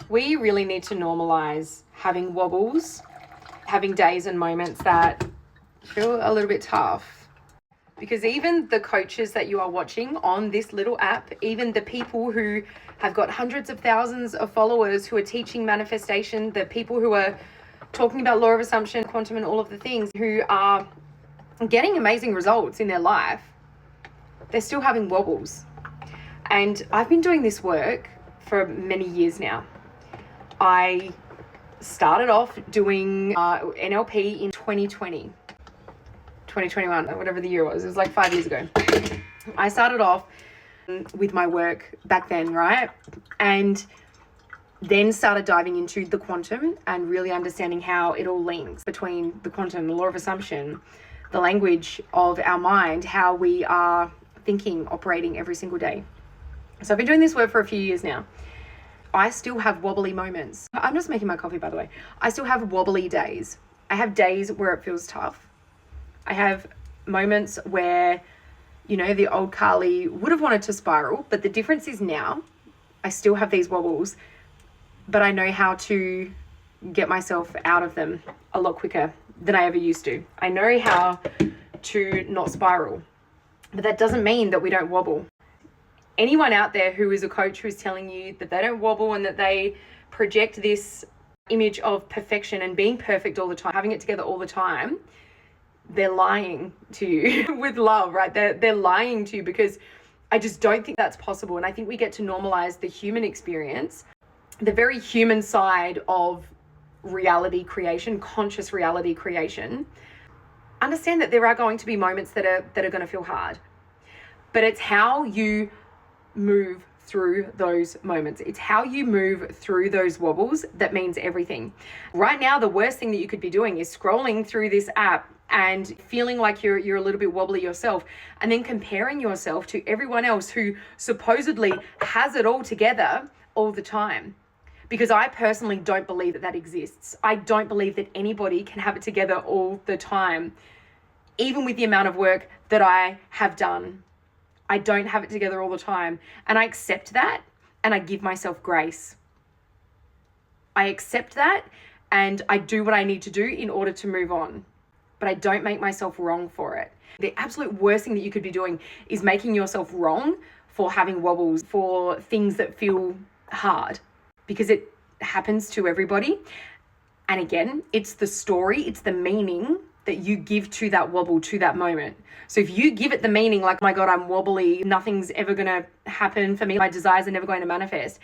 We really need to normalize having wobbles, having days and moments that feel a little bit tough. Because even the coaches that you are watching on this little app, even the people who have got hundreds of thousands of followers who are teaching manifestation, the people who are talking about law of assumption, quantum, and all of the things, who are getting amazing results in their life, they're still having wobbles. And I've been doing this work for many years now. I started off doing NLP in 2020, 2021, whatever the year was. It was like 5 years ago. I started off with my work back then, right? And then started diving into the quantum and really understanding how it all links between the quantum, the law of assumption, the language of our mind, how we are thinking, operating every single day. So I've been doing this work for a few years now. I still have wobbly moments. I'm just making my coffee, by the way. I still have wobbly days. I have days where it feels tough. I have moments where, you know, the old Karli would have wanted to spiral, but the difference is now I still have these wobbles, but I know how to get myself out of them a lot quicker than I ever used to. I know how to not spiral, but that doesn't mean that we don't wobble. Anyone out there who is a coach who's telling you that they don't wobble and that they project this image of perfection and being perfect all the time, having it together all the time, they're lying to you with love, right? They're lying to you, because I just don't think that's possible. And I think we get to normalize the human experience, the very human side of reality creation, conscious reality creation. Understand that there are going to be moments that are going to feel hard, but it's how you move through those moments. It's how you move through those wobbles that means everything. Right now, the worst thing that you could be doing is scrolling through this app and feeling like you're a little bit wobbly yourself, and then comparing yourself to everyone else who supposedly has it all together all the time. Because I personally don't believe that that exists. I don't believe that anybody can have it together all the time. Even with the amount of work that I have done, I don't have it together all the time. And I accept that, and I give myself grace. I accept that, and I do what I need to do in order to move on. But I don't make myself wrong for it. The absolute worst thing that you could be doing is making yourself wrong for having wobbles, for things that feel hard, because it happens to everybody. And again, it's the story, it's the meaning that you give to that wobble, to that moment. So if you give it the meaning like, oh my God, I'm wobbly, nothing's ever going to happen for me, my desires are never going to manifest,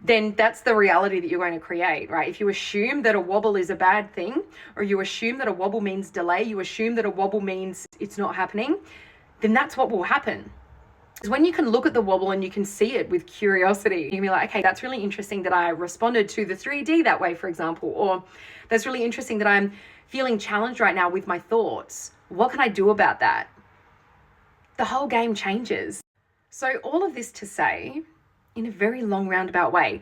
then that's the reality that you're going to create, right? If you assume that a wobble is a bad thing, or you assume that a wobble means delay, you assume that a wobble means it's not happening, then that's what will happen. Because when you can look at the wobble and you can see it with curiosity, you can be like, okay, that's really interesting that I responded to the 3D that way, for example, or that's really interesting that I'm feeling challenged right now with my thoughts. What can I do about that? The whole game changes. So all of this to say, in a very long roundabout way,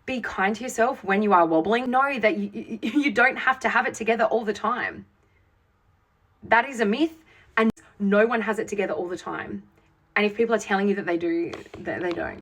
be kind to yourself when you are wobbling. Know that you don't have to have it together all the time. That is a myth, and no one has it together all the time. And if people are telling you that they do, they don't.